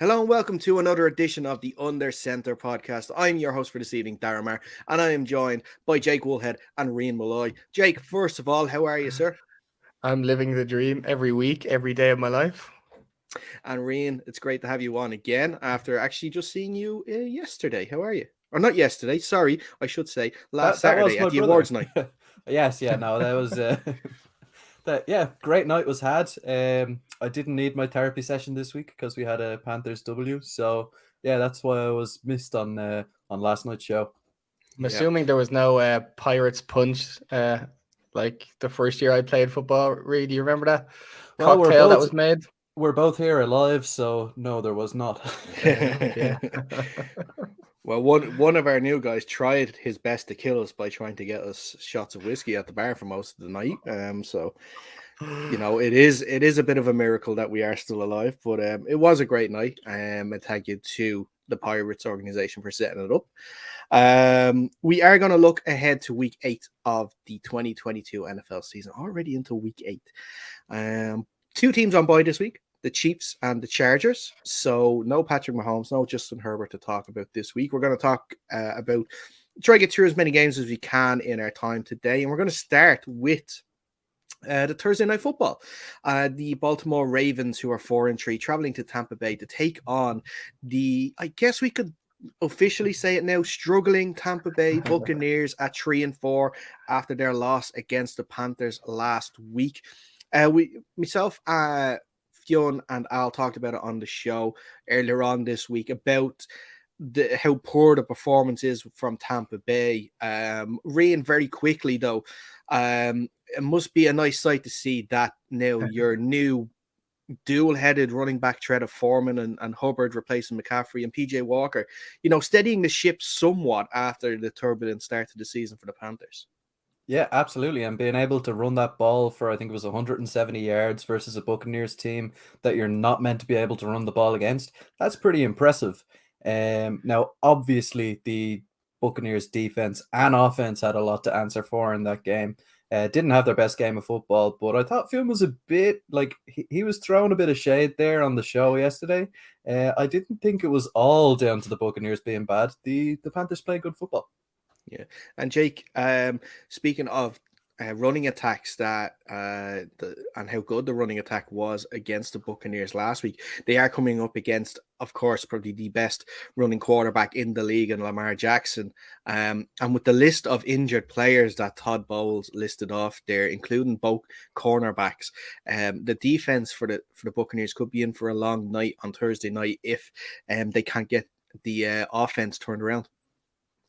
Hello and welcome to another edition of the Under Center podcast. I'm your host for this evening, Daragh, and I am joined by Jake Woolhead and Rian Malloy. Jake, first of all, how are you, sir? I'm living the dream every week, every day of my life. And Rian, it's great to have you on again after actually just seeing you yesterday. How are you? Or not yesterday, sorry, I should say last That was Saturday at my the brother. awards night. Yes, yeah, no, that was great night was had. I didn't need my therapy session this week because we had a Panthers W. So yeah, that's why I was missed on last night's show. I'm assuming there was no Pirates punch like the first year I played football. Reed, do you remember that cocktail that was made? We're both here alive, so no, there was not. Okay. Well, one of our new guys tried his best to kill us by trying to get us shots of whiskey at the bar for most of the night. So it is a bit of a miracle that we are still alive, but it was a great night. And thank you to the Pirates organization for setting it up. We are going to look ahead to week 8 of the 2022 NFL season, already into week 8. Two teams on bye this week, the Chiefs and the Chargers. So no Patrick Mahomes, no Justin Herbert to talk about this week. We're going to talk about, try to get through as many games as we can in our time today. And we're going to start with the Thursday night football. The Baltimore Ravens, who are 4-3, traveling to Tampa Bay to take on I guess we could officially say it now, struggling Tampa Bay Buccaneers at 3-4 after their loss against the Panthers last week. Myself, Fionn and Al talked about it on the show earlier on this week about how poor the performance is from Tampa Bay. Rian, very quickly though, it must be a nice sight to see that now your new dual-headed running back threat of Foreman and Hubbard replacing McCaffrey and PJ Walker, steadying the ship somewhat after the turbulent start to the season for the Panthers. Yeah, absolutely. And being able to run that ball for, I think it was 170 yards versus a Buccaneers team that you're not meant to be able to run the ball against, that's pretty impressive. Now, obviously, the Buccaneers defense and offense had a lot to answer for in that game. Didn't have their best game of football, but I thought Fionn was a bit like he was throwing a bit of shade there on the show yesterday. I didn't think it was all down to the Buccaneers being bad. The Panthers play good football. Yeah, and Jake, speaking of running attacks and how good the running attack was against the Buccaneers last week, they are coming up against, of course, probably the best running quarterback in the league in Lamar Jackson. And with the list of injured players that Todd Bowles listed off there, including both cornerbacks, the defense for the Buccaneers could be in for a long night on Thursday night if they can't get the offense turned around.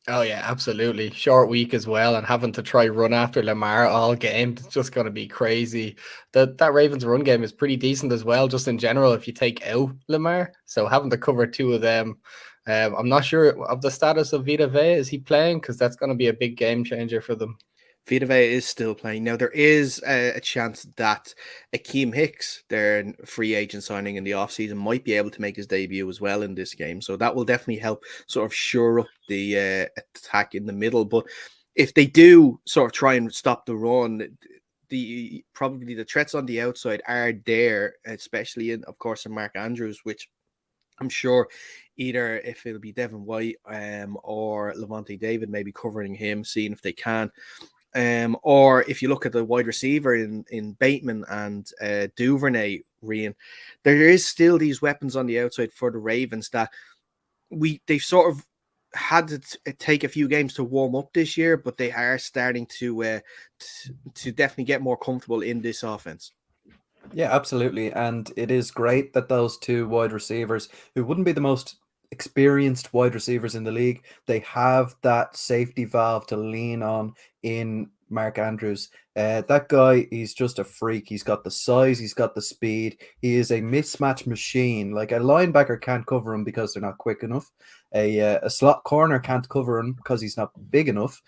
Oh yeah, absolutely. Short week as well, and having to try run after Lamar all game, it's just going to be crazy. That Ravens run game is pretty decent as well, just in general, if you take out Lamar. So having to cover two of them, I'm not sure of the status of Vita Vea. Is he playing? Because that's going to be a big game changer for them. Vita Vea is still playing. Now, there is a chance that Akeem Hicks, their free agent signing in the offseason, might be able to make his debut as well in this game. So that will definitely help sort of shore up the attack in the middle. But if they do sort of try and stop the run, probably the threats on the outside are there, especially of course, in Mark Andrews, which I'm sure either if it'll be Devin White or Levante David maybe covering him, seeing if they can. Or if you look at the wide receiver in Bateman and Duvernay, Rian, there is still these weapons on the outside for the Ravens that they've sort of had to take a few games to warm up this year, but they are starting to definitely get more comfortable in this offense. Yeah, absolutely. And it is great that those two wide receivers, who wouldn't be the most experienced wide receivers in the league, they have that safety valve to lean on in Mark Andrews. That guy, he's just a freak. He's got the size, he's got the speed. He is a mismatch machine. Like, a linebacker can't cover him because they're not quick enough. A slot corner can't cover him because he's not big enough.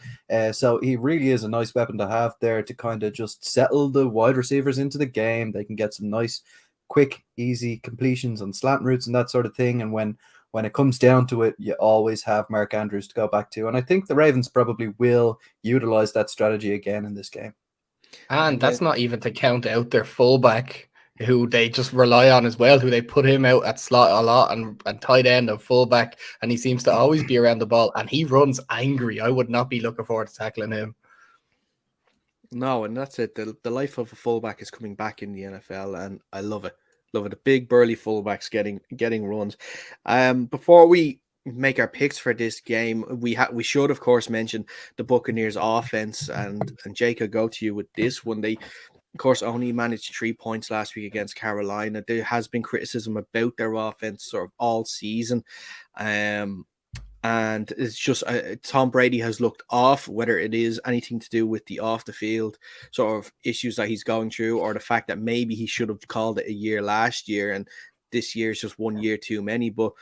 So he really is a nice weapon to have there to kind of just settle the wide receivers into the game. They can get some nice, quick, easy completions on slant routes and that sort of thing. And when it comes down to it, you always have Mark Andrews to go back to. And I think the Ravens probably will utilize that strategy again in this game. And that's not even to count out their fullback. who they just rely on as well, who they put him out at slot a lot and tight end and fullback, and he seems to always be around the ball, and he runs angry. I would not be looking forward to tackling him. No, and that's it. The life of a fullback is coming back in the NFL, and I love it. Love it. The big burly fullbacks getting runs. Before we make our picks for this game, we should of course mention the Buccaneers offense, and Jake, I'll go to you with this one. They of course only managed 3 points last week against Carolina. There has been criticism about their offense sort of all season. And it's just Tom Brady has looked off, whether it is anything to do with the off the field sort of issues that he's going through, or the fact that maybe he should have called it a year last year and this year is just 1 year too many. But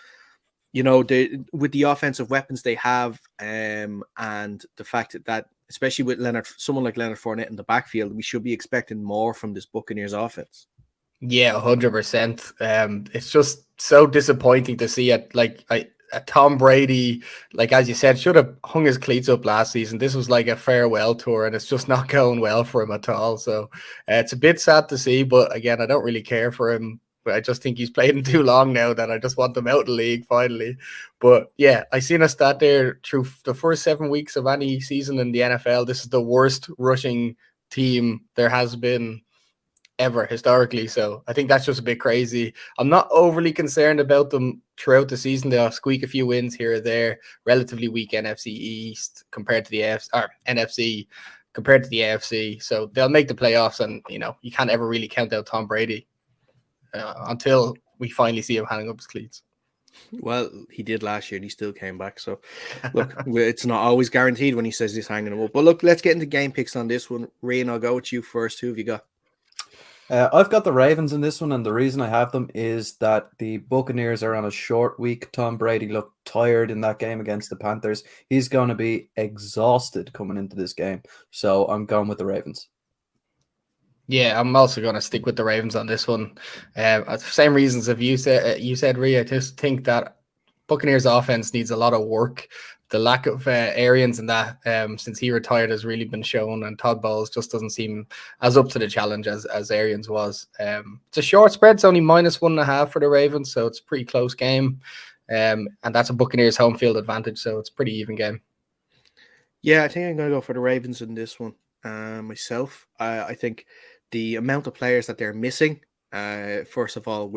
you know, with the offensive weapons they have, and the fact that especially with someone like Leonard Fournette in the backfield, we should be expecting more from this Buccaneers offense. Yeah, 100%. It's just so disappointing to see it. Like Tom Brady, like as you said, should have hung his cleats up last season. This was like a farewell tour, and it's just not going well for him at all. So it's a bit sad to see, but again, I don't really care for him. But I just think he's played in too long now that I just want him out of the league finally. But yeah, I seen a stat there through the first 7 weeks of any season in the NFL. This is the worst rushing team there has been ever historically. So I think that's just a bit crazy. I'm not overly concerned about them throughout the season. They'll squeak a few wins here or there. Relatively weak NFC East compared to the NFC compared to the AFC. So they'll make the playoffs, and you know, you can't ever really count out Tom Brady until we finally see him hanging up his cleats. Well, he did last year and he still came back. So, look, it's not always guaranteed when he says he's hanging him up. But look, let's get into game picks on this one. Rian, I'll go with you first. Who have you got? I've got the Ravens in this one, and the reason I have them is that the Buccaneers are on a short week. Tom Brady looked tired in that game against the Panthers. He's going to be exhausted coming into this game. So I'm going with the Ravens. Yeah, I'm also going to stick with the Ravens on this one. Same reasons if you said, Rhea. I just think that Buccaneers offense needs a lot of work. The lack of Arians in that since he retired has really been shown, and Todd Bowles just doesn't seem as up to the challenge as Arians was. It's a short spread. It's only -1.5 for the Ravens, so it's a pretty close game. And that's a Buccaneers home field advantage, so it's a pretty even game. Yeah, I think I'm going to go for the Ravens in this one myself. I think the amount of players that they're missing, first of all,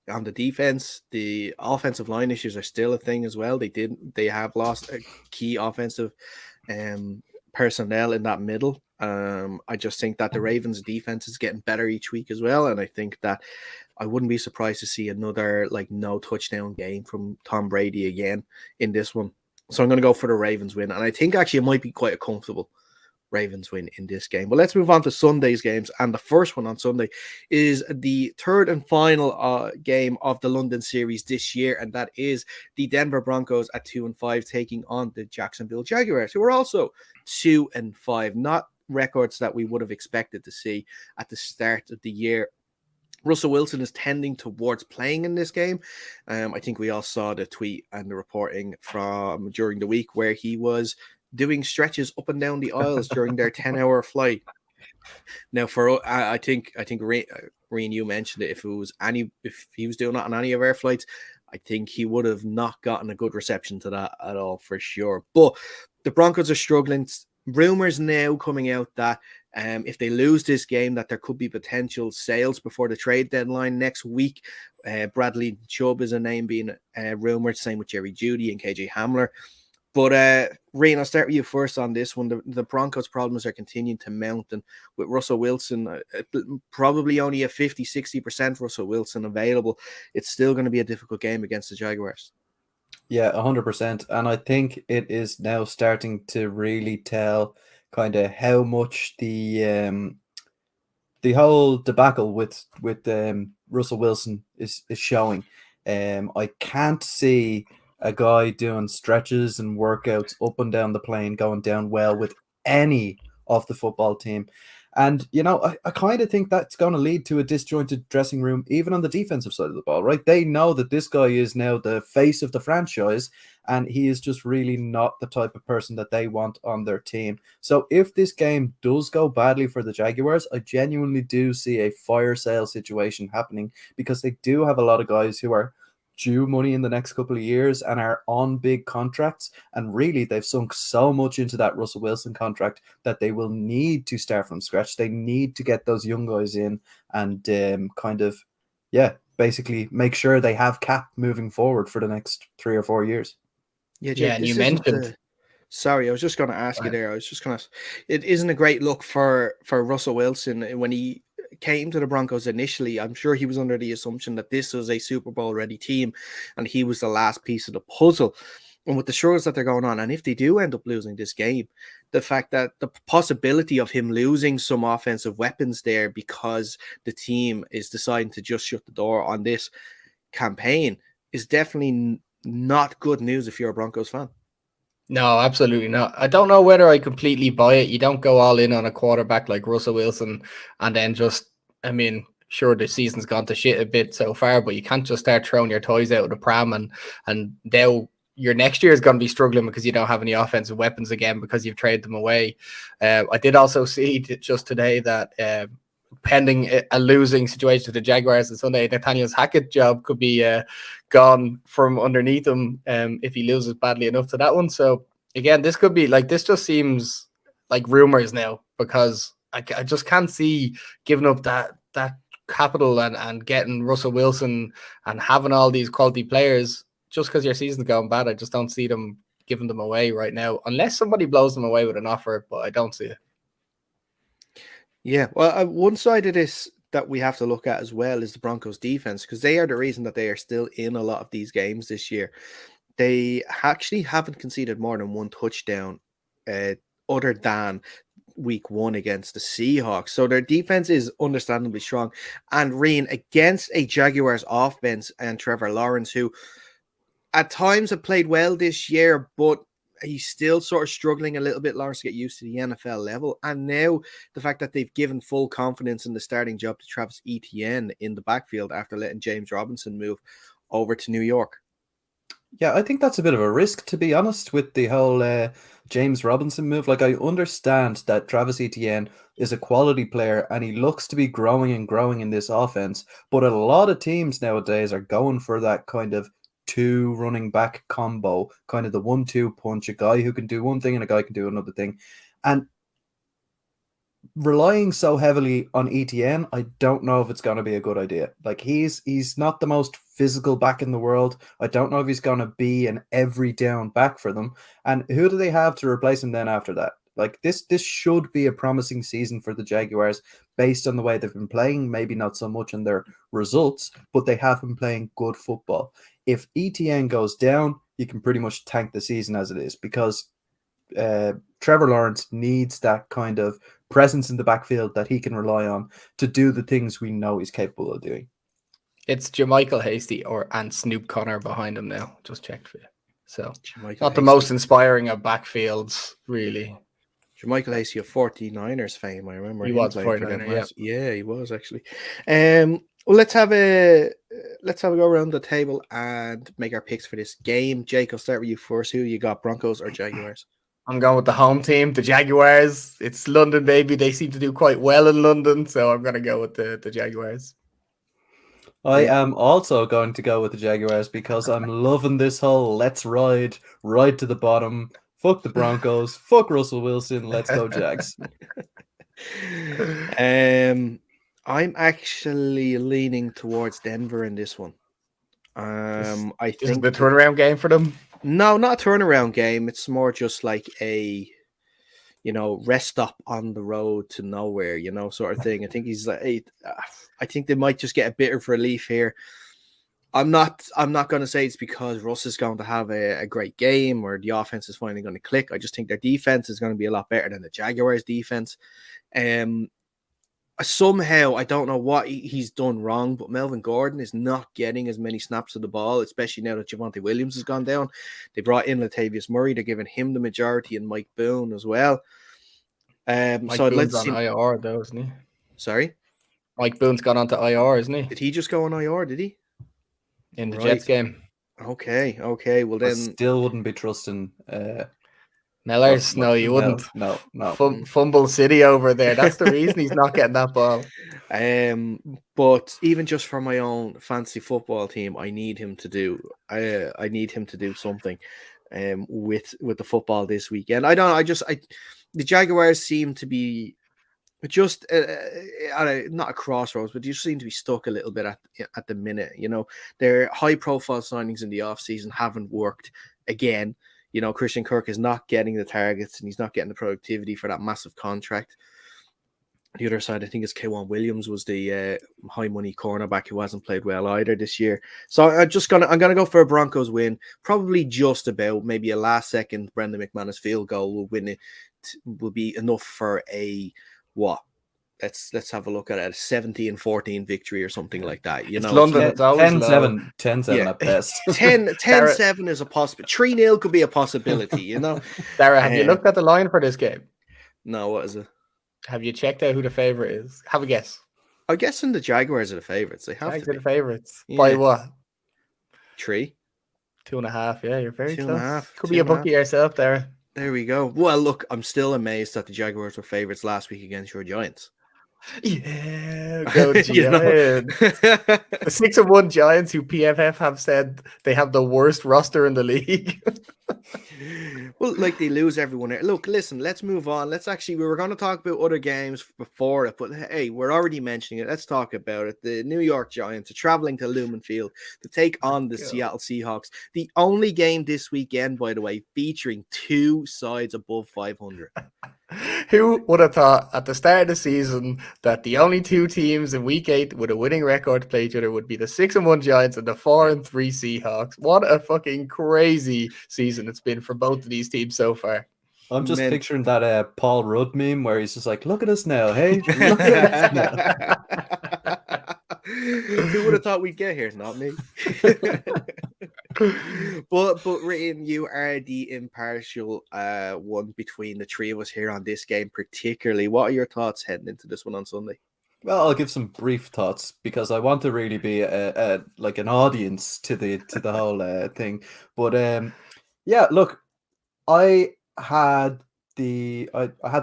on the defense, the offensive line issues are still a thing as well. They have lost a key offensive personnel in that middle. I just think that the Ravens defense is getting better each week as well. And I think that I wouldn't be surprised to see another no touchdown game from Tom Brady again in this one. So I'm going to go for the Ravens win. And I think actually it might be quite a comfortable Ravens win in this game. But let's move on to Sunday's games. And the first one on Sunday is the third and final game of the London series this year. And that is the Denver Broncos at 2-5 taking on the Jacksonville Jaguars, who are also 2-5. Not records that we would have expected to see at the start of the year. Russell Wilson is tending towards playing in this game. I think we all saw the tweet and the reporting from during the week where he was doing stretches up and down the aisles during their 10-hour flight. Now, I think Rian, you mentioned it. If he was doing that on any of our flights, I think he would have not gotten a good reception to that at all for sure. But the Broncos are struggling. Rumors now coming out that if they lose this game, that there could be potential sales before the trade deadline next week. Bradley Chubb is a name being rumored. Same with Jerry Jeudy and KJ Hamler. But Rian, I'll start with you first on this one. The Broncos' problems are continuing to mount, and with Russell Wilson, probably only a 50-60% Russell Wilson available, it's still going to be a difficult game against the Jaguars. Yeah, 100%. And I think it is now starting to really tell kind of how much the whole debacle with Russell Wilson is showing. I can't see a guy doing stretches and workouts up and down the plane going down well with any of the football team. And, I kind of think that's going to lead to a disjointed dressing room, even on the defensive side of the ball, right? They know that this guy is now the face of the franchise, and he is just really not the type of person that they want on their team. So if this game does go badly for the Jaguars, I genuinely do see a fire sale situation happening, because they do have a lot of guys who are due money in the next couple of years and are on big contracts. And really, they've sunk so much into that Russell Wilson contract that they will need to start from scratch. They need to get those young guys in and basically make sure they have cap moving forward for the next 3 or 4 years. Yeah, Jake, and this you isn't mentioned. Sorry, I was just going to ask you there. It isn't a great look for Russell Wilson when he came to the Broncos initially. I'm sure he was under the assumption that this was a Super Bowl ready team and he was the last piece of the puzzle. And with the struggles that they're going on, and if they do end up losing this game, the fact that the possibility of him losing some offensive weapons there because the team is deciding to just shut the door on this campaign is definitely not good news if you're a Broncos fan. No, absolutely not. I don't know whether I completely buy it. You don't go all in on a quarterback like Russell Wilson and then sure, the season's gone to shit a bit so far, but you can't just start throwing your toys out of the pram and now your next year is going to be struggling because you don't have any offensive weapons again because you've traded them away. I did also see just today that pending a losing situation to the Jaguars on Sunday, Nathaniel Hackett's job could be gone from underneath him if he loses badly enough to that one. So again, this could be this just seems like rumors now, because I just can't see giving up that capital and getting Russell Wilson and having all these quality players just because your season's going bad. I just don't see them giving them away right now, unless somebody blows them away with an offer, but I don't see it. Yeah, well, one side of this that we have to look at as well is the Broncos defense, because they are the reason that they are still in a lot of these games this year. They actually haven't conceded more than one touchdown other than week 1 against the Seahawks. So their defense is understandably strong. And Rian, against a Jaguars offense and Trevor Lawrence, who at times have played well this year, but he's still sort of struggling a little bit, Lawrence, to get used to the NFL level. And now the fact that they've given full confidence in the starting job to Travis Etienne in the backfield after letting James Robinson move over to New York. Yeah, I think that's a bit of a risk, to be honest, with the whole James Robinson move. I understand that Travis Etienne is a quality player and he looks to be growing and growing in this offense, but a lot of teams nowadays are going for that kind of 2 running back combo, kind of the 1-2 punch, a guy who can do one thing and a guy can do another thing. And relying so heavily on ETN, I don't know if it's going to be a good idea. He's not the most physical back in the world. I don't know if he's going to be an every down back for them. And who do they have to replace him then after that? This should be a promising season for the Jaguars based on the way they've been playing. Maybe not so much in their results, but they have been playing good football. If ETN goes down, you can pretty much tank the season as it is, because Trevor Lawrence needs that kind of presence in the backfield that he can rely on to do the things we know he's capable of doing. It's Jermichael Hasty and Snoop Connor behind him now. Just checked for you. So not the Hasty. most inspiring of backfields, really. Jermichael Hasty of 49ers fame. I remember he him was playing for them. Yeah, he was actually. Well, let's have a go around the table and make our picks for this game. Jake, I'll start with you first. Who you got, Broncos or Jaguars? I'm going with the home team, the Jaguars. It's London, baby. They seem to do quite well in London, so I'm going to go with the Jaguars. I am also going to go with the Jaguars because I'm loving this whole let's ride to the bottom. Fuck the Broncos. Fuck Russell Wilson. Let's go Jags. I'm actually leaning towards Denver in this one. I think this is the turnaround game for them. No, not a turnaround game. It's more just like a, rest stop on the road to nowhere, sort of thing. I think I think they might just get a bit of relief here. I'm not going to say it's because Russ is going to have a great game or the offense is finally going to click. I just think their defense is going to be a lot better than the Jaguars' defense. Somehow, I don't know what he's done wrong, but Melvin Gordon is not getting as many snaps of the ball, especially now that Javonte Williams has gone down. They brought in Latavius Murray. They're giving him the majority and Mike Boone as well. Mike So Boone's let's on see. IR though, isn't he? Sorry, Mike Boone's gone on to IR, isn't he? did he just go on IR? Did he? In the Right. Jets game. Okay. Well I then, still wouldn't be trusting. Millers, no, you wouldn't. No. Fumble City over there. That's the reason he's not getting that ball. but even just for my own fantasy football team, I need him to do. I need him to do something, with the football this weekend. The Jaguars seem to be just not a crossroads, but you seem to be stuck a little bit at the minute. You know, their high profile signings in the off season haven't worked again. You know, Christian Kirk is not getting the targets and he's not getting the productivity for that massive contract. The other side, I think, is K'Wan Williams was the high money cornerback who hasn't played well either this year. So I'm gonna go for a Broncos win, probably just about. Maybe a last second Brendan McManus field goal will win it. Will be enough for a what? Let's have a look at it. A 17-14 victory or something like that. You It's know, London. It's always 10-7, 10-7 Yeah. at best. 10-7 is a possibility. 3-0 could be a possibility, you know. Daragh, have you looked at the line for this game? No, what is it? Have you checked out who the favorite is? Have a guess. I'm guessing the Jaguars are the favorites. They have Jags to are the be. favorites. Yeah. By what? 3. 2.5. Yeah, you're very 2.5, close. Could be a 2.5. bookie yourself there. There we go. Well, look, I'm still amazed that the Jaguars were favorites last week against your Giants. Yeah, go You know? Giants. The 6-1 Giants, who PFF have said they have the worst roster in the league. Well, like they lose everyone. Look, listen, let's move on. We were going to talk about other games before it, but hey, we're already mentioning it. Let's talk about it. The New York Giants are traveling to Lumen Field to take on the Seattle Seahawks. The only game this weekend, by the way, featuring 2 sides above 500. Who would have thought at the start of the season that the only 2 teams in week 8 with a winning record to play each other would be the 6-1 Giants and the 4-3 Seahawks? What a fucking crazy season it's been for both of these teams so far. I'm just picturing that Paul Rudd meme where he's just like, look at us now, hey? Look at us now. Who would have thought we'd get here? Not me. but Rian, you are the impartial one between the three of us here on this game, particularly. What are your thoughts heading into this one on Sunday? Well, I'll give some brief thoughts because I want to really be like an audience to the whole thing. But yeah, look, I had the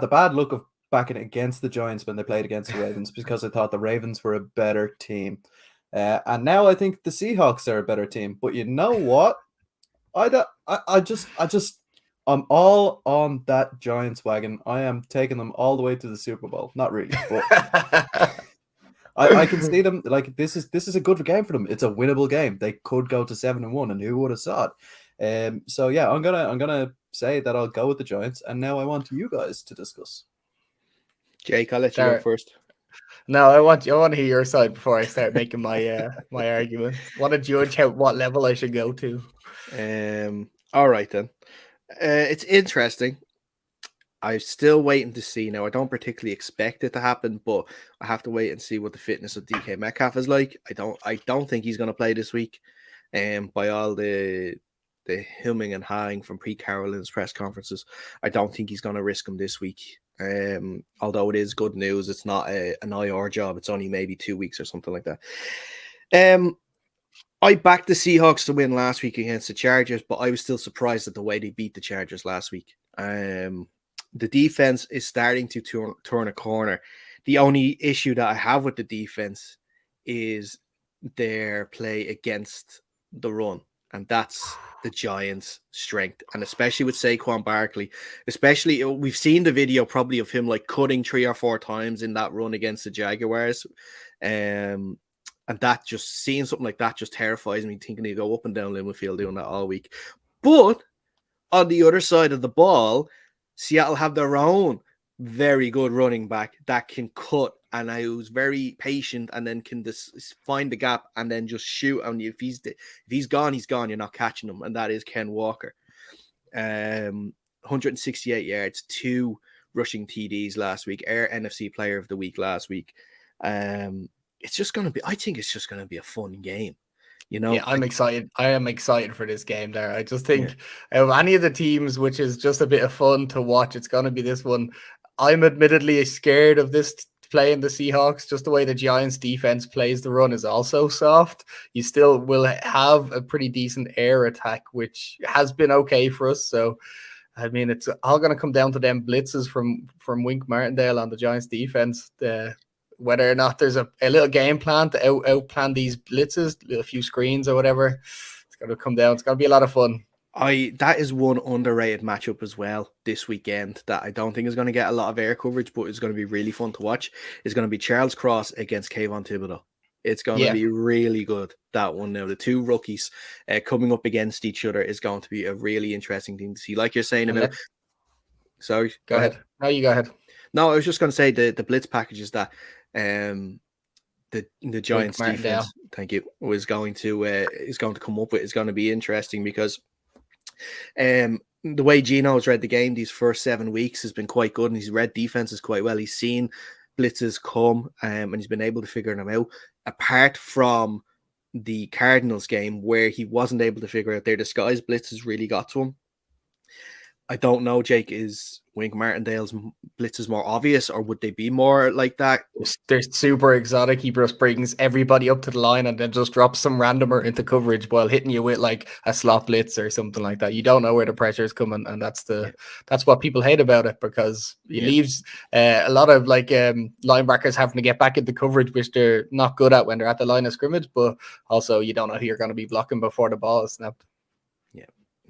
bad look of backing against the Giants when they played against the Ravens because I thought the Ravens were a better team. And now I think the Seahawks are a better team. But you know what? I'm all on that Giants wagon. I am taking them all the way to the Super Bowl. Not really, but I can see them like this is a good game for them. It's a winnable game. They could go to 7-1, and who would have thought? So yeah, I'm gonna say that I'll go with the Giants, and now I want you guys to discuss. Jake, I'll let you go first. No, I want to hear your side before I start making my my argument. I want to judge what level I should go to. All right then. It's interesting. I'm still waiting to see now. I don't particularly expect it to happen, but I have to wait and see what the fitness of DK Metcalf is like. I don't think he's going to play this week. By all the humming and hawing from Pete Carroll's press conferences, I don't think he's going to risk him this week. Although it is good news, it's not an IR job. It's only maybe 2 weeks or something like that. I backed the Seahawks to win last week against the Chargers, but I was still surprised at the way they beat the Chargers last week. The defense is starting to turn a corner. The only issue that I have with the defense is their play against the run, and that's the Giants' strength, and especially with Saquon Barkley. Especially, we've seen the video probably of him like cutting 3 or 4 times in that run against the Jaguars, and that just seeing something like that just terrifies me, thinking he'd go up and down Lumen Field doing that all week. But on the other side of the ball, Seattle have their own very good running back that can cut, and who's very patient and then can just find the gap and then just shoot. And if he's gone, he's gone. You're not catching him, and that is Ken Walker. 168 yards, 2 rushing TDs last week. Air NFC Player of the Week last week. It's just going to be. I think it's just going to be a fun game. You know, yeah, I'm excited. I am excited for this game there. I just think of any of the teams, which is just a bit of fun to watch, it's going to be this one. I'm admittedly scared of this playing the Seahawks. Just the way the Giants defense plays the run is also soft. You still will have a pretty decent air attack, which has been okay for us. So, I mean, it's all going to come down to them blitzes from Wink Martindale on the Giants defense. Whether or not there's a little game plan to out plan these blitzes, a few screens or whatever, it's going to come down. It's going to be a lot of fun. That is one underrated matchup as well this weekend that I don't think is going to get a lot of air coverage, but it's going to be really fun to watch. It's going to be Charles Cross against Kayvon Thibodeau. It's going to be really good, that one now. The two rookies coming up against each other is going to be a really interesting thing to see. Like you're saying about... Sorry. Go ahead. No, you go ahead. No, I was just going to say the blitz packages that the Giants defense, thank you, is going to come up with is going to be interesting because the way Gino's read the game these first 7 weeks has been quite good, and he's read defenses quite well. He's seen blitzes come and he's been able to figure them out. Apart from the Cardinals game where he wasn't able to figure out their disguise blitzes really got to him. I don't know, Jake, is Wink Martindale's blitzes more obvious, or would they be more like that? They're super exotic. He just brings everybody up to the line and then just drops some randomer into coverage while hitting you with like a slot blitz or something like that. You don't know where the pressure is coming, and that's what people hate about it, because he leaves a lot of like linebackers having to get back into coverage, which they're not good at when they're at the line of scrimmage. But also, you don't know who you're going to be blocking before the ball is snapped.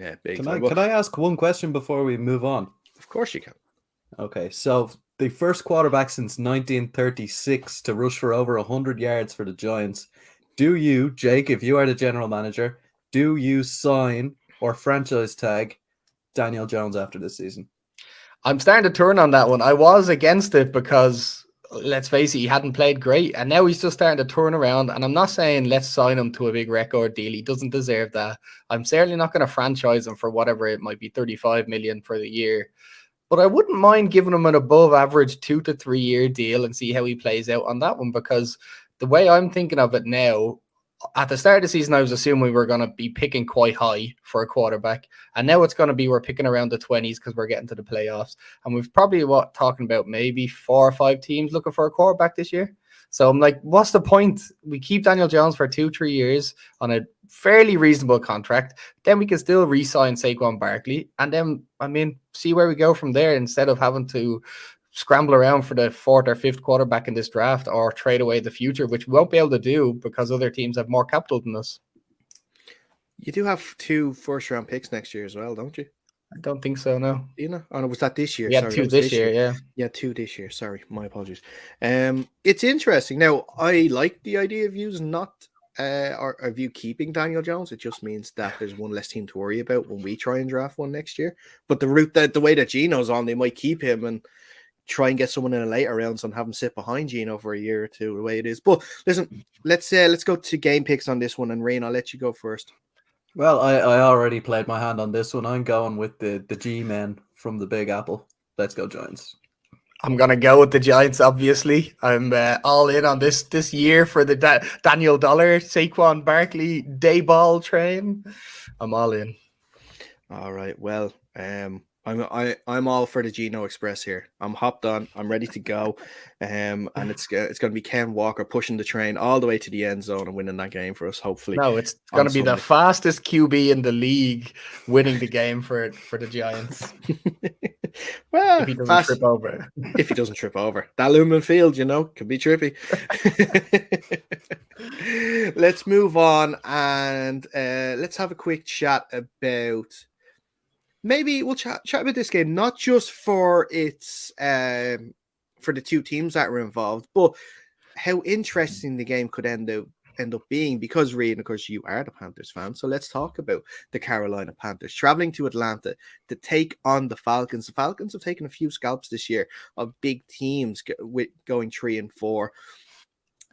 Yeah, can I ask one question before we move on? Of course you can. Okay, so the first quarterback since 1936 to rush for over 100 yards for the Giants. Do you, Jake, if you are the general manager, do you sign or franchise tag Daniel Jones after this season? I'm starting to turn on that one. I was against it because, let's face it, he hadn't played great, and now he's just starting to turn around. And I'm not saying let's sign him to a big record deal. He doesn't deserve that. I'm certainly not going to franchise him for whatever it might be, 35 million for the year. But I wouldn't mind giving him an above average 2 to 3 year deal and see how he plays out on that one, because the way I'm thinking of it now, at the start of the season, I was assuming we were going to be picking quite high for a quarterback. And now it's going to be we're picking around the 20s because we're getting to the playoffs. And we've probably talking about maybe 4 or 5 teams looking for a quarterback this year. So I'm like, what's the point? We keep Daniel Jones for 2-3 years on a fairly reasonable contract. Then we can still re-sign Saquon Barkley. And then, I mean, see where we go from there instead of having to scramble around for the 4th or 5th quarterback in this draft or trade away the future, which we won't be able to do because other teams have more capital than us. You do have 2 first-round picks next year as well, don't you? I don't think so, no. You know? Oh, no, was that this year? Yeah, sorry, 2 this year, yeah. Yeah, 2 this year. Sorry, my apologies. It's interesting. Now, I like the idea of using or of you keeping Daniel Jones. It just means that there's one less team to worry about when we try and draft one next year. But the way that Gino's on, they might keep him and try and get someone in a later rounds and have him sit behind Gino for a year or two, the way it is. But listen, let's go to game picks on this one, and Rian, I'll let you go first. Well, I already played my hand on this one. I'm going with the G-men from the Big Apple. Let's go, Giants. I'm going to go with the Giants, obviously. I'm all in on this year for the Daniel Dollar, Saquon Barkley, day ball train. I'm all in. All right. Well, I'm all for the Geno Express here. I'm hopped on. I'm ready to go. And it's going to be Ken Walker pushing the train all the way to the end zone and winning that game for us, hopefully. No, it's going to be Sunday. the fastest QB in the league winning the game for the Giants. Well, if he doesn't trip over. If he doesn't trip over. That Lumen Field, could be trippy. Let's move on and let's have a quick chat about... Maybe we'll chat about this game, not just for its for the 2 teams that were involved, but how interesting the game could end up being, because Rian, of course, you are the Panthers fan. So let's talk about the Carolina Panthers traveling to Atlanta to take on the Falcons. The Falcons have taken a few scalps this year of big teams going 3-4.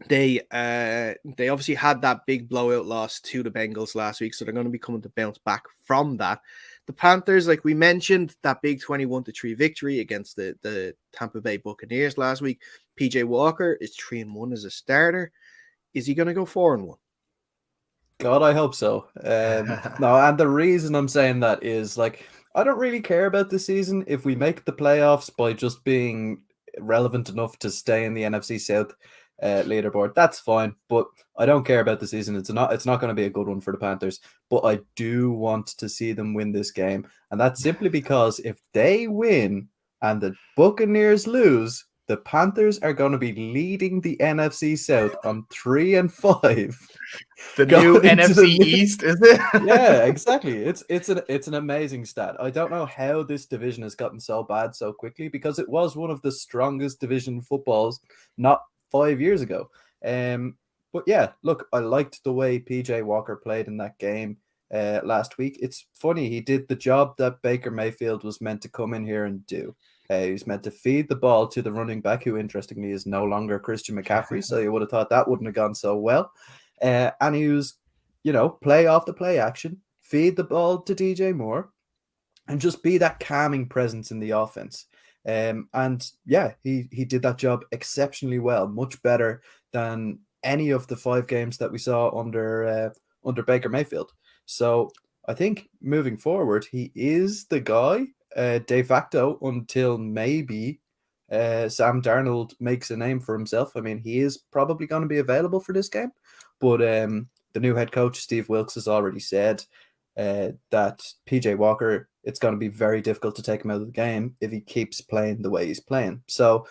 They obviously had that big blowout loss to the Bengals last week, so they're going to be coming to bounce back from that. The Panthers, like we mentioned, that big 21-3 victory against the Tampa Bay Buccaneers last week. PJ Walker is 3-1 as a starter. Is he going to go 4-1? God, I hope so. No, and the reason I'm saying that is, like, I don't really care about this season. If we make the playoffs by just being relevant enough to stay in the NFC South leaderboard, that's fine. But I don't care about the season. It's not going to be a good one for the Panthers. But I do want to see them win this game, and that's simply because if they win and the Buccaneers lose, the Panthers are going to be leading the NFC South on 3-5. The new NFC East, is it? Yeah, exactly. It's an amazing stat. I don't know how this division has gotten so bad so quickly, because it was one of the strongest division footballs not 5 years ago. But yeah, look, I liked the way PJ Walker played in that game last week. It's funny, he did the job that Baker Mayfield was meant to come in here and do. He was meant to feed the ball to the running back, who interestingly is no longer Christian McCaffrey. So you would have thought that wouldn't have gone so well. And he was, play off the play action, feed the ball to DJ Moore, and just be that calming presence in the offense. And yeah, he did that job exceptionally well, much better than any of the 5 games that we saw under Baker Mayfield. So I think moving forward, he is the guy de facto until maybe Sam Darnold makes a name for himself. I mean, he is probably going to be available for this game, but the new head coach, Steve Wilkes, has already said that PJ Walker, it's going to be very difficult to take him out of the game if he keeps playing the way he's playing. So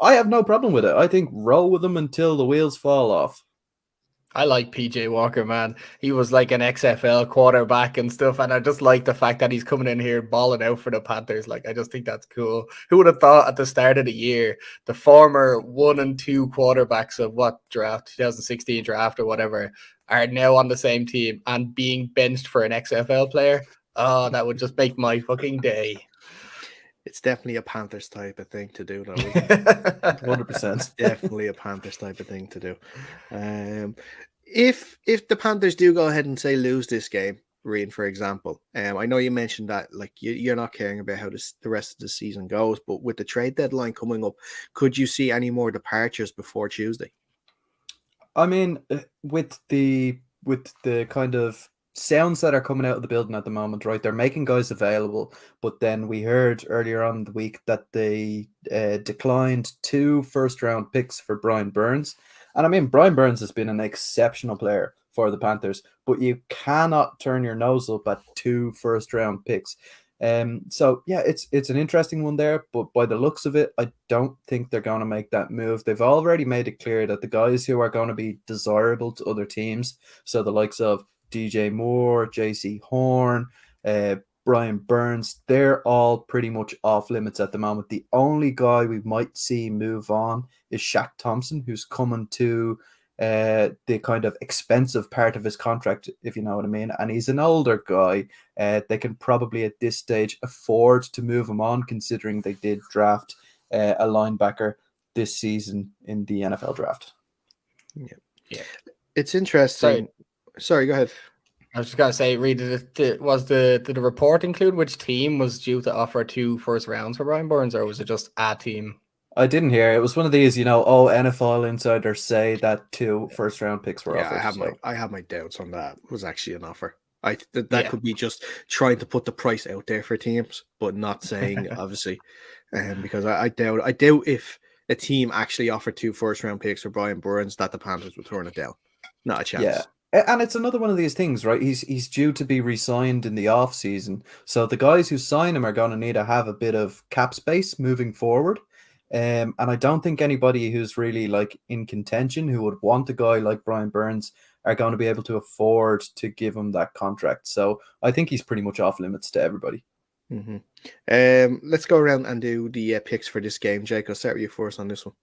I have no problem with it. I think roll with him until the wheels fall off. I like PJ Walker, man. He was like an XFL quarterback and stuff, and I just like the fact that he's coming in here balling out for the Panthers. Like, I just think that's cool. Who would have thought at the start of the year, the former 1 and 2 quarterbacks of what draft, 2016 draft or whatever, are now on the same team and being benched for an XFL player? Oh, that would just make my fucking day. It's definitely a Panthers type of thing to do, though. 100%. Definitely a Panthers type of thing to do. If the Panthers do go ahead and say lose this game, Rian, for example, I know you mentioned that like you're not caring about how the rest of the season goes, but with the trade deadline coming up, could you see any more departures before Tuesday? I mean, with the kind of sounds that are coming out of the building at the moment, right? They're making guys available, but then we heard earlier on in the week that they declined 2 first-round picks for Brian Burns. And I mean, Brian Burns has been an exceptional player for the Panthers, but you cannot turn your nose up at 2 first-round picks. So yeah, it's an interesting one there, but by the looks of it, I don't think they're going to make that move. They've already made it clear that the guys who are going to be desirable to other teams, so the likes of DJ Moore, JC Horn, Brian Burns, they're all pretty much off limits at the moment. The only guy we might see move on is Shaq Thompson, who's coming to the kind of expensive part of his contract, if you know what I mean. And he's an older guy. They can probably at this stage afford to move him on, considering they did draft a linebacker this season in the NFL draft. Yeah. It's interesting. Sorry, go ahead. I was just going to say, Reed, did the report include which team was due to offer 2 first rounds for Brian Burns, or was it just a team? I didn't hear. It was one of these, NFL insiders say that 2 first-round picks were offered. I have my doubts on that. It was actually an offer. That could be just trying to put the price out there for teams, but not saying obviously, because I doubt if a team actually offered 2 first-round picks for Brian Burns that the Panthers would turn it down. Not a chance. Yeah. And it's another one of these things, right? He's due to be re-signed in the off season, so the guys who sign him are going to need to have a bit of cap space moving forward. And I don't think anybody who's really like in contention who would want a guy like Brian Burns are going to be able to afford to give him that contract. So I think he's pretty much off limits to everybody. Mm-hmm. Let's go around and do the picks for this game. Jake, I'll start with you first on this one.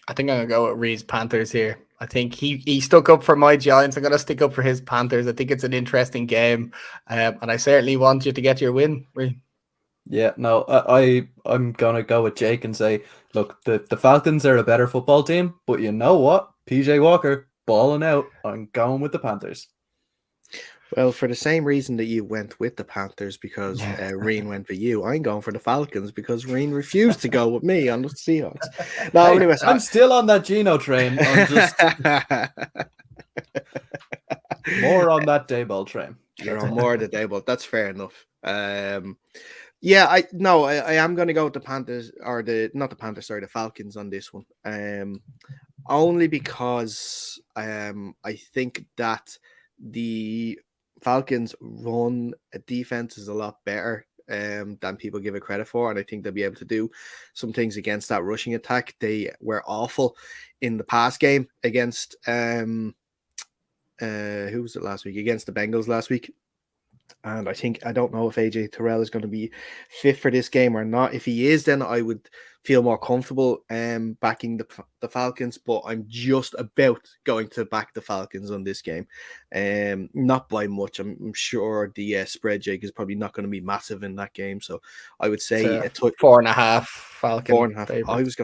I think I'm going to go with Reed's Panthers here. I think he stuck up for my Giants. I'm going to stick up for his Panthers. I think it's an interesting game. And I certainly want you to get your win, Reed. Yeah, no, I'm going to go with Jake and say, look, the Falcons are a better football team, but you know what? PJ Walker, balling out. I'm going with the Panthers. Well, for the same reason that you went with the Panthers, because Rian went for you, I'm going for the Falcons because Rian refused to go with me on the Seahawks. No, anyways, I'm still on that Geno train. I'm just more on that Dayball train. You're on more of the Dayball. That's fair enough. Yeah, I am going to go with the Panthers, or not the Panthers, sorry, the Falcons on this one. Only because I think that the Falcons run defense is a lot better than people give it credit for, and I think they'll be able to do some things against that rushing attack. They were awful in the pass game against who was it last week? Against the Bengals last week. And I don't know if AJ Terrell is going to be fit for this game or not. If he is, then I would feel more comfortable backing the Falcons. But I'm just about going to back the Falcons on this game, not by much. I'm sure the spread, Jake, is probably not going to be massive in that game. So I would say a 4.5 Falcon. 4.5. I was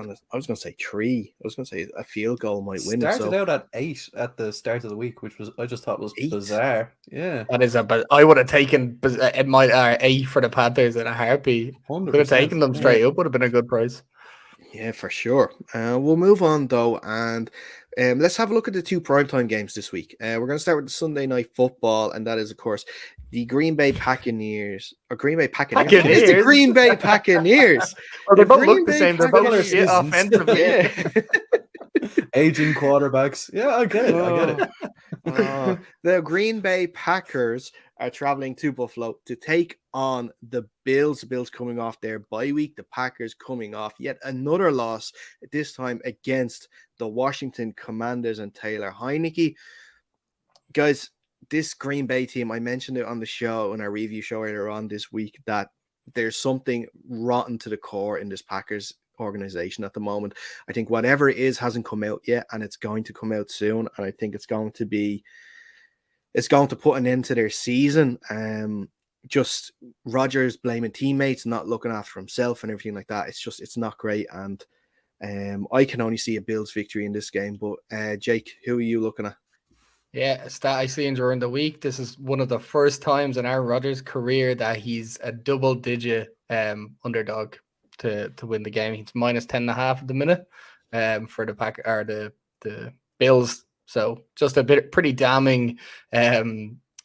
gonna say 3. I was gonna say a field goal might win it. Started out at 8 at the start of the week, which was I just thought was 8? bizarre. Yeah, That is but I would have taken it might 8 for the Panthers in a heartbeat. 100%. Could have taken them straight up. Would have been a good price. Yeah, for sure. We'll move on though, and let's have a look at the 2 primetime games this week. We're going to start with the Sunday night football, and that is, of course, the Green Bay Buccaneers. Or Green Bay Buccaneers. It is the Green Bay Buccaneers. Well, they both Green look the Bay same. They're both Packers. shit offensively. Yeah. Aging quarterbacks. Yeah, I get it. The Green Bay Packers are traveling to Buffalo to take on the Bills. The Bills coming off their bye week. The Packers coming off yet another loss, this time against the Washington Commanders and Taylor Heineke. Guys, this Green Bay team, I mentioned it on the show, in our review show earlier on this week, that there's something rotten to the core in this Packers organization at the moment. I think whatever it is hasn't come out yet, and it's going to come out soon. And I think it's going to put an end to their season. Just Rodgers blaming teammates, not looking after himself and everything like that. It's not great. And I can only see a Bills victory in this game. But Jake, who are you looking at? Yeah, a stat I seen during the week. This is one of the first times in Aaron Rodgers' career that he's a double-digit underdog to win the game. He's minus 10.5 at the minute for the pack or the Bills. So just a pretty damning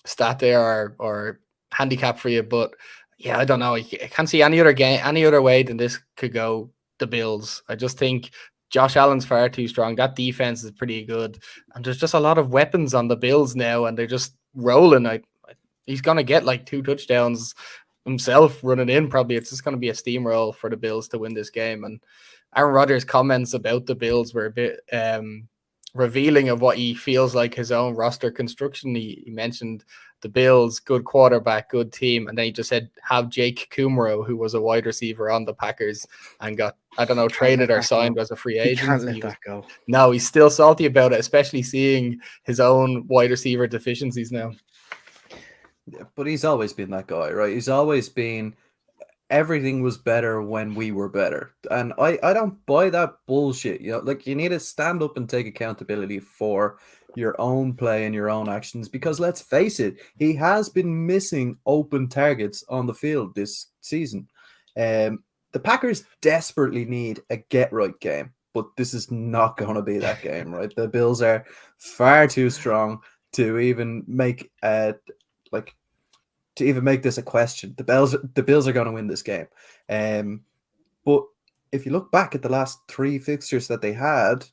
stat there or handicap for you. But yeah, I don't know. I can't see any other way than this could go the Bills. I just think Josh Allen's far too strong. That defense is pretty good. And there's just a lot of weapons on the Bills now, and they're just rolling. He's going to get like 2 touchdowns himself running in. Probably it's just going to be a steamroll for the Bills to win this game. And Aaron Rodgers' comments about the Bills were a bit revealing of what he feels like his own roster construction. He mentioned the Bills, good quarterback, good team, and then he just said have Jake Kumro, who was a wide receiver on the Packers and got, I don't know, traded or signed as a free agent. He can't let that go. No, he's still salty about it, especially seeing his own wide receiver deficiencies now. Yeah, but he's always been that guy, right? He's always been everything was better when we were better. And I don't buy that bullshit. Like you need to stand up and take accountability for your own play and your own actions, because let's face it, he has been missing open targets on the field this season. The Packers desperately need a get-right game, but this is not going to be that game, right? The Bills are far too strong to even make this a question. The Bills are going to win this game. But if you look back at the last 3 fixtures that they had,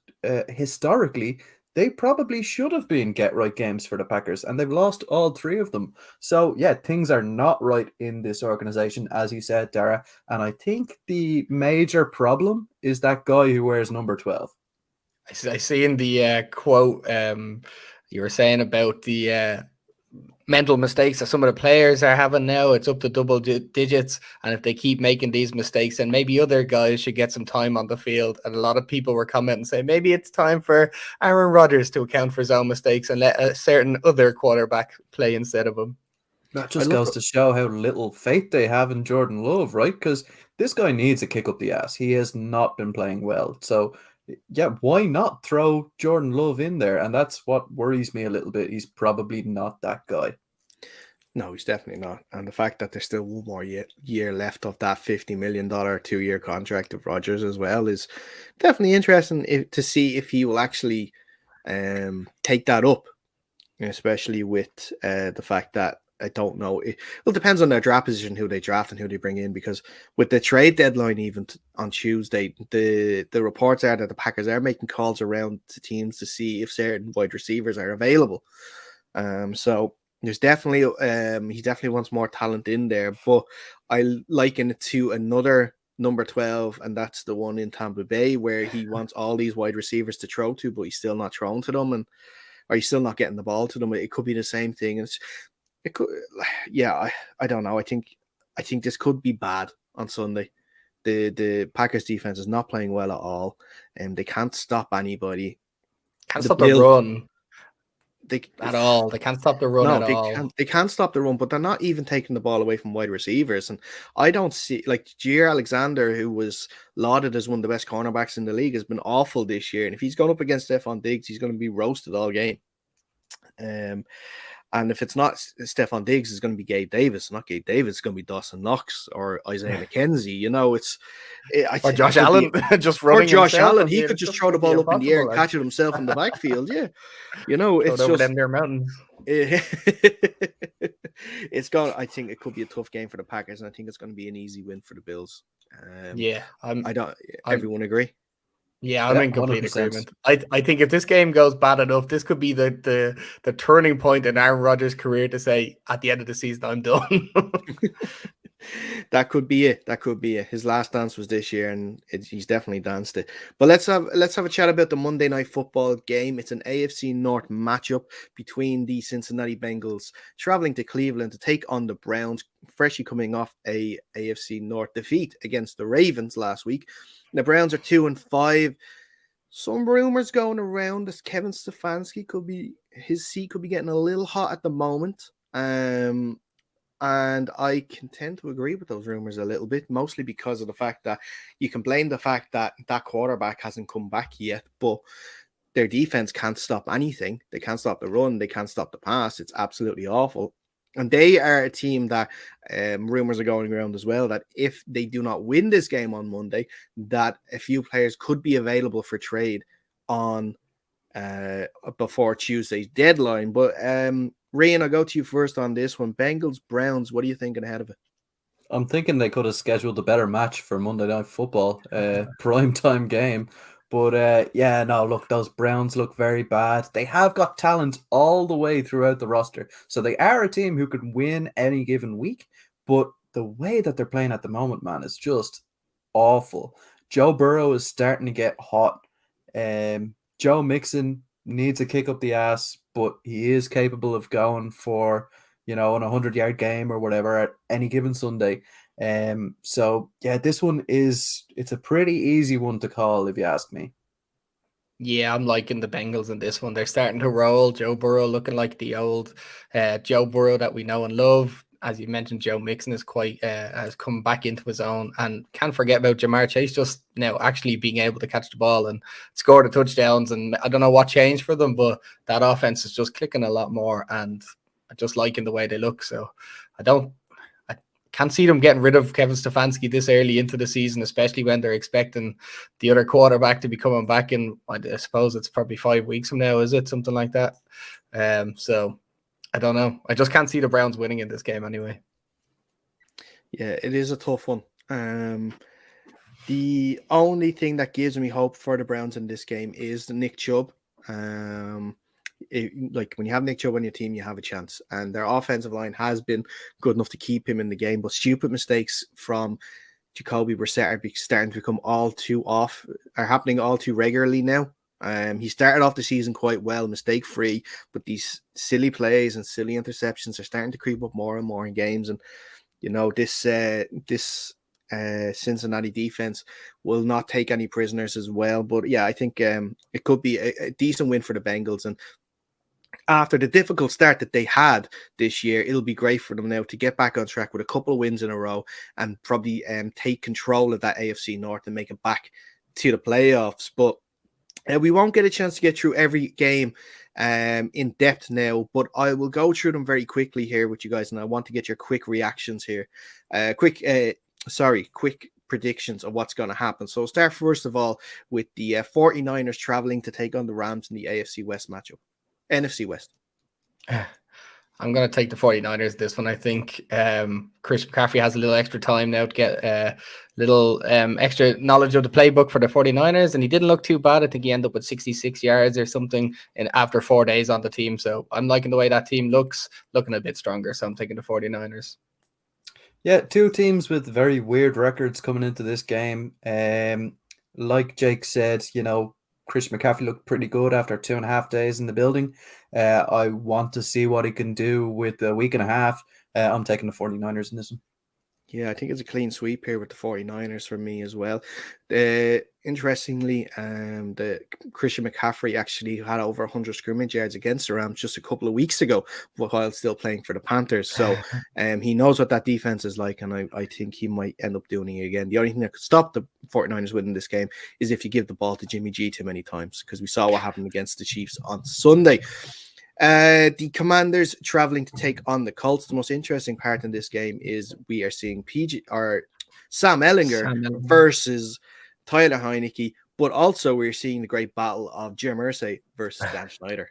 historically, they probably should have been get-right games for the Packers, and they've lost all 3 of them. So, yeah, things are not right in this organization, as you said, Daragh. And I think the major problem is that guy who wears number 12. I see in the quote you were saying about the mental mistakes that some of the players are having now. It's up to double digits, and if they keep making these mistakes, then maybe other guys should get some time on the field. And a lot of people were commenting saying maybe it's time for Aaron Rodgers to account for his own mistakes and let a certain other quarterback play instead of him. That just goes to show how little faith they have in Jordan Love, right? Because this guy needs a kick up the ass. He has not been playing well. So yeah, why not throw Jordan Love in there? And that's what worries me a little bit. He's probably not that guy. No, he's definitely not. And the fact that there's still one more year left of that $50 million 2-year contract of Rodgers as well is definitely interesting to see if he will actually take that up, especially with the fact that I don't know. Well, it depends on their draft position, who they draft and who they bring in, because with the trade deadline even on Tuesday, the reports are that the Packers are making calls around to teams to see if certain wide receivers are available. So there's definitely he definitely wants more talent in there, but I liken it to another number 12, and that's the one in Tampa Bay, where he wants all these wide receivers to throw to, but he's still not throwing to them, or he's still not getting the ball to them. It could be the same thing. It could, yeah. I don't know. I think this could be bad on Sunday. The Packers defense is not playing well at all, and they can't stop anybody. Can't stop the run at all. They can't stop the run at all. They can't stop the run, but they're not even taking the ball away from wide receivers. And I don't see, like, Jair Alexander, who was lauded as one of the best cornerbacks in the league, has been awful this year. And if he's going up against Stephon Diggs, he's going to be roasted all game. And if it's not Stephon Diggs, it's going to be Gabe Davis. Not Gabe Davis. It's going to be Dawson Knox or Isaiah McKenzie. You know, or Josh Allen just running. Or Josh Allen. He could just throw the ball up in the air and catch it himself in the backfield. Yeah, you know, it's just them there mountains. It's going. I think it could be a tough game for the Packers, and I think it's going to be an easy win for the Bills. Everyone agree? Yeah, I'm in complete 100%. Agreement. I think if this game goes bad enough, this could be the turning point in Aaron Rodgers' career to say, at the end of the season, I'm done. That could be it. That could be it. His last dance was this year, and he's definitely danced it. But let's have a chat about the Monday Night Football game. It's an AFC North matchup between the Cincinnati Bengals traveling to Cleveland to take on the Browns, freshly coming off a AFC North defeat against the Ravens last week. The Browns are 2-5. Some rumors going around that Kevin Stefanski his seat could be getting a little hot at the moment. And I can tend to agree with those rumors a little bit, mostly because of the fact that you can blame the fact that quarterback hasn't come back yet, but their defense can't stop anything. They can't stop the run. They can't stop the pass. It's absolutely awful. And they are a team that rumors are going around as well, that if they do not win this game on Monday, that a few players could be available for trade on before Tuesday's deadline. But Rian, I'll go to you first on this one. Bengals, Browns, what are you thinking ahead of it? I'm thinking they could have scheduled a better match for Monday Night Football, primetime game. But look, those Browns look very bad. They have got talent all the way throughout the roster. So they are a team who could win any given week. But the way that they're playing at the moment, man, is just awful. Joe Burrow is starting to get hot. Joe Mixon needs a kick up the ass, but he is capable of going for, an 100-yard game or whatever at any given Sunday. This one it's a pretty easy one to call, if you ask me. Yeah, I'm liking the Bengals in this one. They're starting to roll. Joe Burrow looking like the old Joe Burrow that we know and love. As you mentioned, Joe Mixon is has come back into his own, and can't forget about Jamar Chase just now actually being able to catch the ball and score the touchdowns. And I don't know what changed for them, but that offense is just clicking a lot more, and I just liking the way they look. So I can't see them getting rid of Kevin Stefanski this early into the season, especially when they're expecting the other quarterback to be coming back in, I suppose it's probably 5 weeks from now, is it? Something like that. So I don't know. I just can't see the Browns winning in this game anyway. Yeah, it is a tough one. The only thing that gives me hope for the Browns in this game is the Nick Chubb. Like when you have Nick Chubb on your team, you have a chance. And their offensive line has been good enough to keep him in the game, but stupid mistakes from Jacoby Brissett are starting to become are happening all too regularly now. He started off the season quite well, mistake-free, but these silly plays and silly interceptions are starting to creep up more and more in games. And this Cincinnati defense will not take any prisoners as well. But yeah, I think it could be a decent win for the Bengals. And after the difficult start that they had this year, it'll be great for them now to get back on track with a couple of wins in a row and probably take control of that AFC North and make it back to the playoffs. But we won't get a chance to get through every game in depth now, but I will go through them very quickly here with you guys, and I want to get your quick reactions here. Quick predictions of what's going to happen. So we'll start first of all with the 49ers traveling to take on the Rams in the NFC West. I'm going to take the 49ers this one. I think Chris McCaffrey has a little extra time now to get a little extra knowledge of the playbook for the 49ers, and he didn't look too bad. I think he ended up with 66 yards or something after 4 days on the team. So I'm liking the way that team looks, looking a bit stronger. So I'm taking the 49ers. Yeah, two teams with very weird records coming into this game. Like Jake said, Chris McCaffrey looked pretty good after 2.5 days in the building. I want to see what he can do with a week and a half. I'm taking the 49ers in this one. Yeah, I think it's a clean sweep here with the 49ers for me as well. Interestingly, the Christian McCaffrey actually had over 100 scrimmage yards against the Rams just a couple of weeks ago while still playing for the Panthers. So he knows what that defense is like, and I think he might end up doing it again. The only thing that could stop the 49ers winning this game is if you give the ball to Jimmy G too many times, because we saw what happened against the Chiefs on Sunday. The Commanders traveling to take on the Colts. The most interesting part in this game is we are seeing Sam Ehlinger versus Tyler Heinicke, but also we're seeing the great battle of Jim Irsay versus Dan Schneider.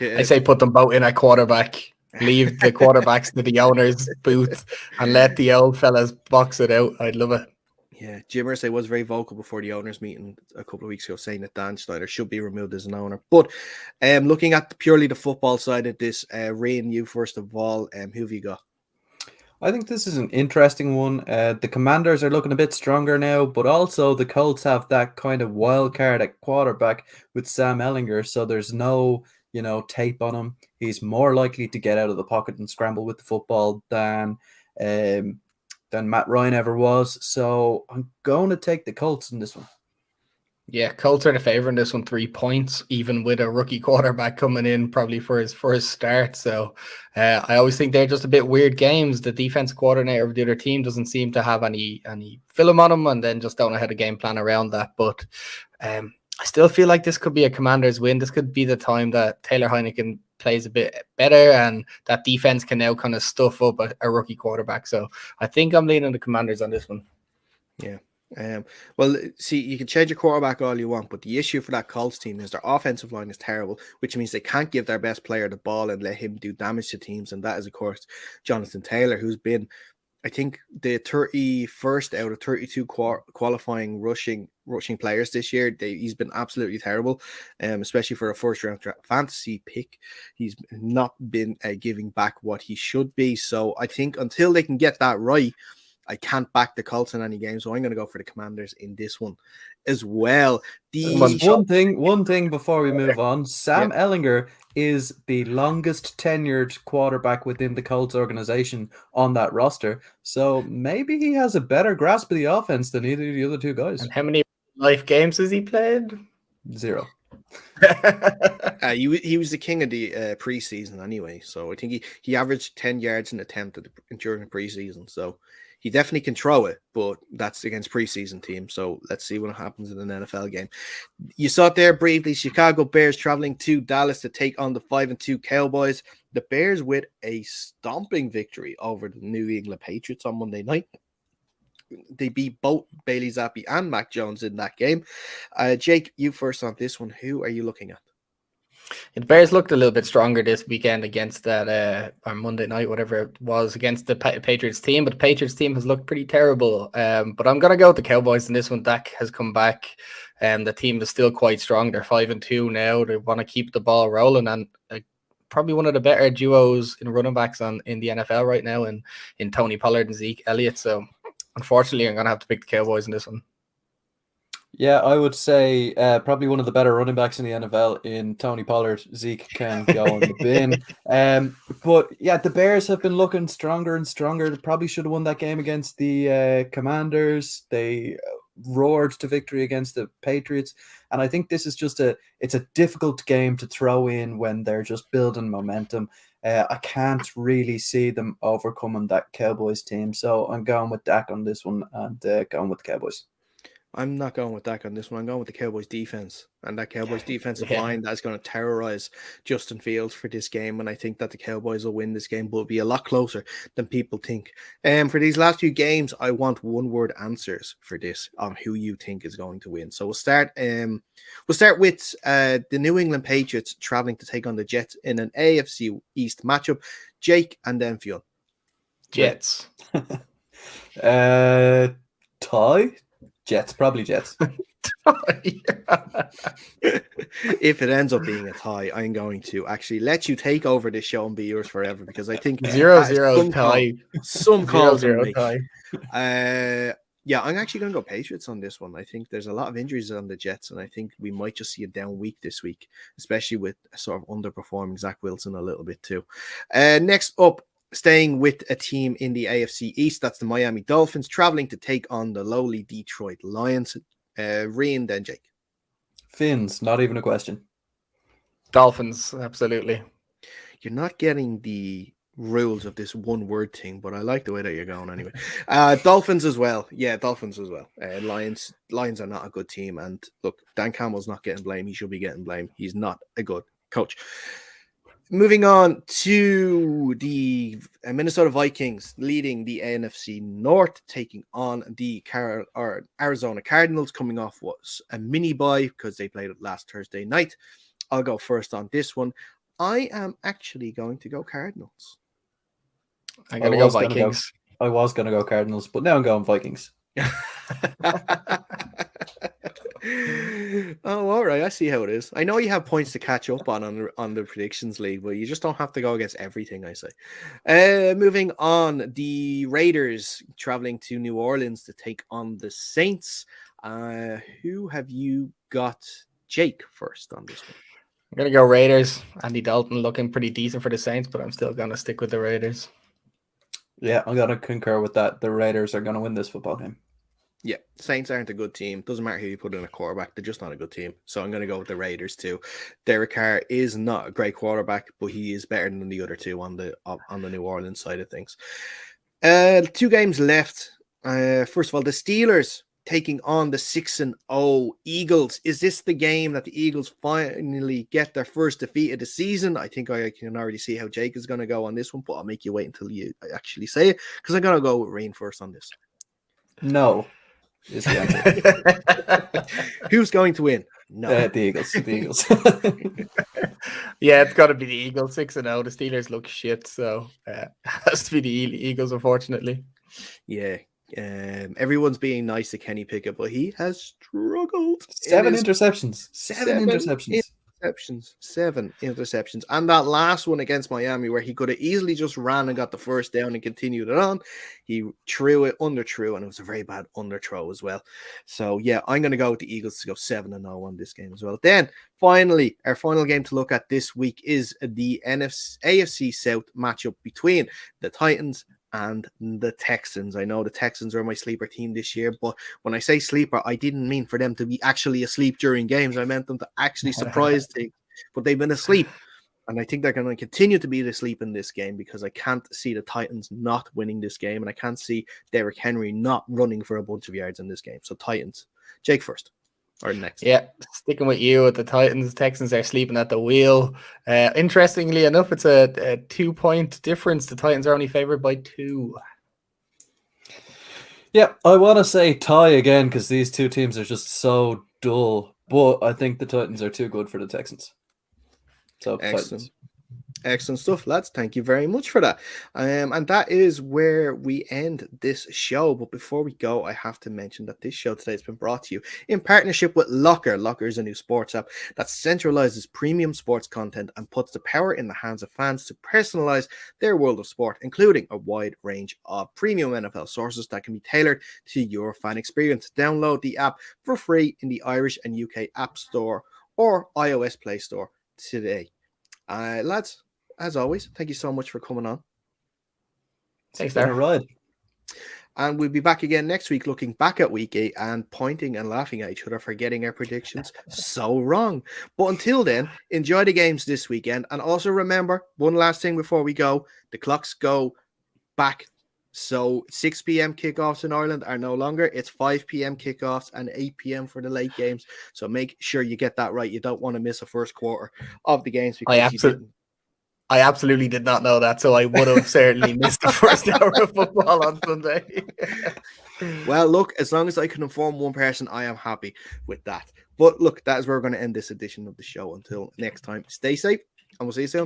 I say put them both in at quarterback. Leave the quarterbacks to the owner's booth and let the old fellas box it out. I'd love it. Yeah, Jim Irsay was very vocal before the owners' meeting a couple of weeks ago, saying that Dan Schneider should be removed as an owner. But looking at purely the football side of this, Rian, you first of all, who have you got? I think this is an interesting one. The Commanders are looking a bit stronger now, but also the Colts have that kind of wild card at quarterback with Sam Ehlinger, so there's no, tape on him. He's more likely to get out of the pocket and scramble with the football than Matt Ryan ever was. So I'm going to take the Colts in this one. Yeah, Colts are the favorite in this one, 3 points, even with a rookie quarterback coming in probably for his start. So I always think they're just a bit weird games. The defense coordinator of the other team doesn't seem to have any film on them, and then just don't know how to game plan around that. But I still feel like this could be a Commanders win. This could be the time that Taylor Heinicke plays a bit better, and that defense can now kind of stuff up a rookie quarterback. So I think I'm leaning the Commanders on this one. Yeah. Well, see, you can change your quarterback all you want, but the issue for that Colts team is their offensive line is terrible, which means they can't give their best player the ball and let him do damage to teams. And that is, of course, Jonathan Taylor, who's been, I think, the 31st out of 32 qualifying rushing players this year. He's been absolutely terrible, especially for a first-round fantasy pick. He's not been giving back what he should be. So I think until they can get that right, I can't back the Colts in any game, so I'm going to go for the Commanders in this one as well. One thing before we move on, Sam Ehlinger is the longest tenured quarterback within the Colts organization on that roster, so maybe he has a better grasp of the offense than either of the other two guys. And how many life games has he played? 0. He was the king of the preseason anyway, so I think he averaged 10 yards an attempt during the preseason, so he definitely can throw it, but that's against preseason teams. So let's see what happens in an NFL game. You saw it there briefly. Chicago Bears traveling to Dallas to take on the 5-2 Cowboys. The Bears with a stomping victory over the New England Patriots on Monday night. They beat both Bailey Zappi and Mac Jones in that game. Jake, you first on this one. Who are you looking at? The Bears looked a little bit stronger this weekend against that or Monday night, whatever it was, against the Patriots team. But the Patriots team has looked pretty terrible. But I'm going to go with the Cowboys in this one. Dak has come back. The team is still quite strong. They're 5-2 now. They want to keep the ball rolling, and probably one of the better duos in running backs in the NFL right now in Tony Pollard and Zeke Elliott. So unfortunately, I'm going to have to pick the Cowboys in this one. Yeah, I would say probably one of the better running backs in the NFL in Tony Pollard. Zeke can go in the bin. But yeah, the Bears have been looking stronger and stronger. They probably should have won that game against the Commanders. They roared to victory against the Patriots. And I think this is it's a difficult game to throw in when they're just building momentum. I can't really see them overcoming that Cowboys team. So I'm going with Dak on this one and going with the Cowboys. I'm not going with Dak on this one. I'm going with the Cowboys defense. And that Cowboys defensive line that's going to terrorize Justin Fields for this game. And I think that the Cowboys will win this game, but it'll be a lot closer than people think. For these last few games, I want one-word answers for this on who you think is going to win. So we'll start with the New England Patriots traveling to take on the Jets in an AFC East matchup. Jake and then Fionn. Jets. Tie? Jets, probably Jets. If it ends up being a tie, I'm going to actually let you take over this show and be yours forever, because I think 0-0 tie. Some calls 0-0 tie. Yeah, I'm actually going to go Patriots on this one. I think there's a lot of injuries on the Jets, and I think we might just see a down week this week, especially with sort of underperforming Zach Wilson a little bit too. Next up, staying with a team in the AFC East, that's the Miami Dolphins, traveling to take on the lowly Detroit Lions. Rian, then Jake. Finns, not even a question. Dolphins, absolutely. You're not getting the rules of this one word thing, but I like the way that you're going anyway. Dolphins as well. Yeah, Dolphins as well. Lions are not a good team. And look, Dan Campbell's not getting blamed. He should be getting blamed. He's not a good coach. Moving on to the Minnesota Vikings leading the NFC North, taking on the Arizona Cardinals, coming off what's a mini bye because they played it last Thursday night. I'll go first on this one. I am actually going to go Cardinals. I'm going to go Vikings. I was going to go Cardinals, but now I'm going Vikings. Oh, all right. I see how it is. I know you have points to catch up on the predictions league, but you just don't have to go against everything I say. Moving on, the Raiders traveling to New Orleans to take on the Saints. Who have you got? Jake first on this one. I'm going to go Raiders. Andy Dalton looking pretty decent for the Saints, but I'm still going to stick with the Raiders. Yeah, I'm going to concur with that. The Raiders are going to win this football game. Yeah, Saints aren't a good team. Doesn't matter who you put in a quarterback. They're just not a good team. So I'm going to go with the Raiders too. Derek Carr is not a great quarterback, but he is better than the other two on the New Orleans side of things. 2 games left. First of all, the Steelers taking on the 6-0 Eagles. Is this the game that the Eagles finally get their first defeat of the season? I think I can already see how Jake is going to go on this one, but I'll make you wait until you actually say it, because I'm going to go with Rian first on this. No. Is the answer. Who's going to win? No, the Eagles. The Eagles. Yeah, it's got to be the Eagles. 6-0. The Steelers look shit, so it has to be the Eagles, unfortunately. Yeah, everyone's being nice to Kenny Pickett, but he has struggled. 7 interceptions. 7 interceptions. 7 interceptions. And that last one against Miami, where he could have easily just ran and got the first down and continued it on, he threw it, underthrew, and it was a very bad underthrow as well. So yeah, I'm going to go with the Eagles to go 7-0 on this game as well. Then finally, our final game to look at this week is the AFC South matchup between the Titans and the Texans. I know the Texans are my sleeper team this year, but when I say sleeper, I didn't mean for them to be actually asleep during games. I meant them to actually surprise things, but they've been asleep. And I think they're going to continue to be asleep in this game, because I can't see the Titans not winning this game, and I can't see Derrick Henry not running for a bunch of yards in this game. So Titans. Jake first. Or next. Yeah, sticking with you at the Titans. Texans are sleeping at the wheel. Interestingly enough, it's a 2-point difference. The Titans are only favored by 2. Yeah, I want to say tie again, because these two teams are just so dull. But I think the Titans are too good for the Texans. So excellent. Excellent stuff, lads. Thank you very much for that. And that is where we end this show. But before we go, I have to mention that this show today has been brought to you in partnership with Locker. Locker is a new sports app that centralizes premium sports content and puts the power in the hands of fans to personalize their world of sport, including a wide range of premium NFL sources that can be tailored to your fan experience. Download the app for free in the Irish and UK App Store or iOS Play Store today. Lads, as always, thank you so much for coming on. Thanks, Daragh. And we'll be back again next week, looking back at week 8 and pointing and laughing at each other for getting our predictions so wrong. But until then, enjoy the games this weekend. And also remember, one last thing before we go, the clocks go back So 6 p.m. kickoffs in Ireland are no longer. It's 5 p.m. kickoffs and 8 p.m. for the late games. So make sure you get that right. You don't want to miss a first quarter of the games because you didn't. I absolutely did not know that, so I would have certainly missed the first hour of football on Sunday. Well, look, as long as I can inform one person, I am happy with that. But look, that is where we're going to end this edition of the show. Until next time, stay safe, and we'll see you soon.